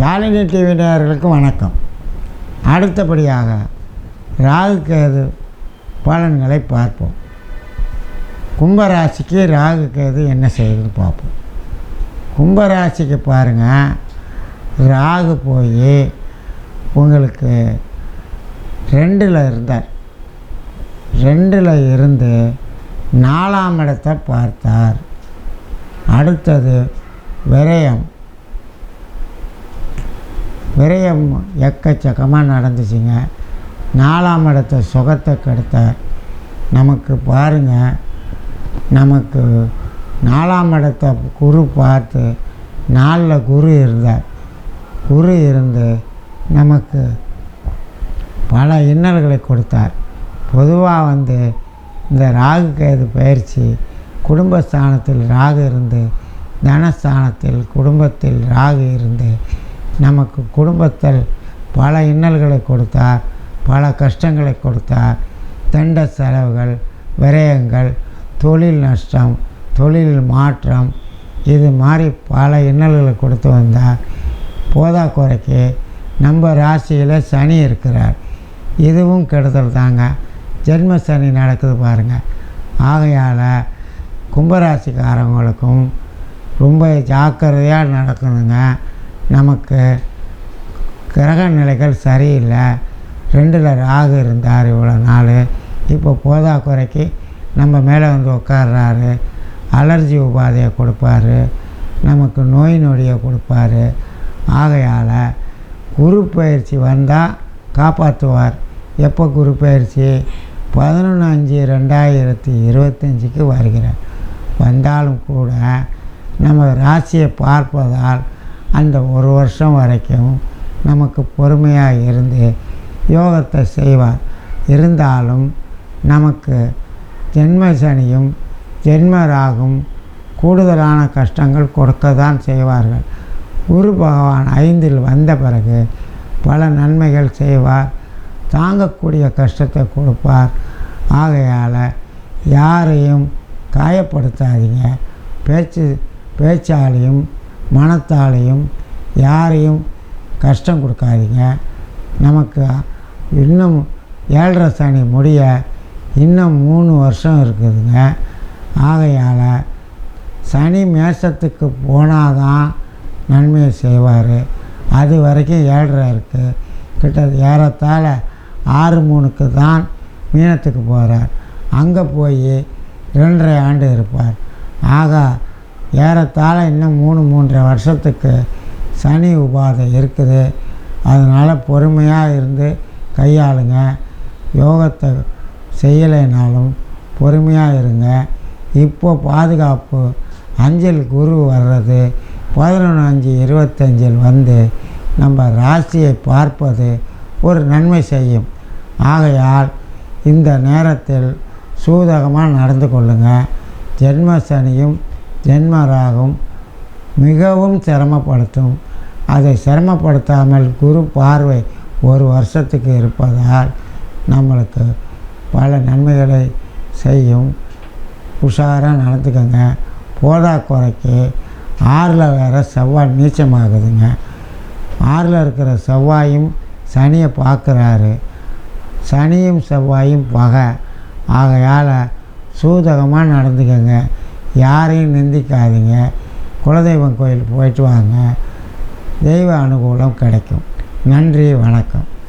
Shalini TV நேயர்களுக்கு வணக்கம். அடுத்தபடியாக ராகு கேது பலன்களை பார்ப்போம். கும்பராசிக்கு ராகு கேது என்ன செய்யுதுன்னு பார்ப்போம். கும்பராசிக்கு பாருங்கள், ராகு போய் உங்களுக்கு 2ல் இருந்தார். 2ல் இருந்து 4ஆம் இடத்தை பார்த்தார். அடுத்தது விரயம் எக்கச்சக்கமாக நடந்துச்சுங்க. 4ஆம் இடத்தை சுகத்தை கெடுத்தார். நமக்கு பாருங்கள், நமக்கு 4ஆம் இடத்தை குரு பார்த்து 4ல் குரு இருந்தார். குரு இருந்து நமக்கு பல இன்னல்களை கொடுத்தார். பொதுவாக இந்த ராகு கேது பயிற்சி குடும்பஸ்தானத்தில் ராகு இருந்து, தனஸ்தானத்தில் குடும்பத்தில் ராகு இருந்து நமக்கு குடும்பத்தில் பல இன்னல்களை கொடுத்தார், பல கஷ்டங்களை கொடுத்தார். தண்ட செலவுகள், விரயங்கள், தொழில் நஷ்டம், தொழில் மாற்றம், இது மாதிரி பல இன்னல்களை கொடுத்து வந்தார். போதா குறைக்கு நம்ம ராசியில் சனி இருக்கிறார். இதுவும் கெடுதல் தாங்க. ஜென்ம சனி நடக்குது பாருங்கள். ஆகையால் கும்பராசிக்காரவங்களுக்கும் ரொம்ப ஜாக்கிரதையாக நடக்கணுங்க. நமக்கு கிரக நிலைகள் சரியில்லை. 2ல் ராகு இருந்தார் இவ்வளோ நாள். இப்போ போதா குறைக்கு நம்ம மேலே உட்கார்றாரு. அலர்ஜி உபாதையை கொடுப்பார், நமக்கு நோய் நொடியை கொடுப்பார். ஆகையால் குரு பயிற்சி வந்தால் காப்பாற்றுவார். எப்போ குரு பயிற்சி? 11/5/2025 வருகிறார். வந்தாலும் கூட நம்ம ராசியை பார்ப்பதால் அந்த ஒரு வருஷம் வரைக்கும் நமக்கு பொறுமையாக இருந்து யோகத்தை செய்வார். இருந்தாலும் நமக்கு ஜென்ம சனியும் ஜென்ம ராகும் கூடுதலான கஷ்டங்கள் கொடுக்க தான் செய்வார்கள். குரு பகவான் 5ல் வந்த பிறகு பல நன்மைகள் செய்வார். தாங்கக்கூடிய கஷ்டத்தை கொடுப்பார். ஆகையால் யாரையும் காயப்படுத்தாதீங்க. பேச்சாலையும் மனத்தாலையும் யாரையும் கஷ்டம் கொடுக்காதீங்க. நமக்கு இன்னும் 7.5 சனி முடிய இன்னும் 3 வருஷம் இருக்குதுங்க. ஆகையால் சனி மேஷத்துக்கு போனால் தான் நன்மையை செய்வார். அது வரைக்கும் 7.5 இருக்குது. ஏறத்தாழ 6/3க்கு தான் மீனத்துக்கு போகிறார். அங்கே போய் 2.5 ஆண்டு இருப்பார். ஆக ஏறத்தாழ இன்னும் 3-3.5 வருஷத்துக்கு சனி உபாதை இருக்குது. அதனால் பொறுமையாக இருந்து கையாளுங்க. யோகத்தை செய்யலைனாலும் பொறுமையாக இருங்க. இப்போ பாதுகாப்பு 5ல் குரு வர்றது 11/5/25 நம்ம ராசியை பார்ப்பது ஒரு நன்மை செய்யும். ஆகையால் இந்த நேரத்தில் சூதகமாக நடந்து கொள்ளுங்கள். ஜென்ம சனியும் ஜென்ம ராகும் மிகவும் சிரமப்படுத்தும். அதை சிரமப்படுத்தாமல் குரு பார்வை ஒரு வருஷத்துக்கு இருப்பதால் நம்மளுக்கு பல நன்மைகளை செய்யும். உஷாராக நடந்துக்கங்க. போதா குறைக்கு 6ல் வேறு செவ்வாய் நீச்சமாகுதுங்க. 6ல் இருக்கிற செவ்வாயும் சனியை பார்க்குறாரு. சனியும் செவ்வாயும் பகை. ஆகையால் சூதகமாக நடந்துக்கங்க. யாரையும் நிந்திக்காதீங்க. குலதெய்வம் கோயில் போயிட்டு வாங்க. தெய்வ அனுகூலம் கிடைக்கும். நன்றி, வணக்கம்.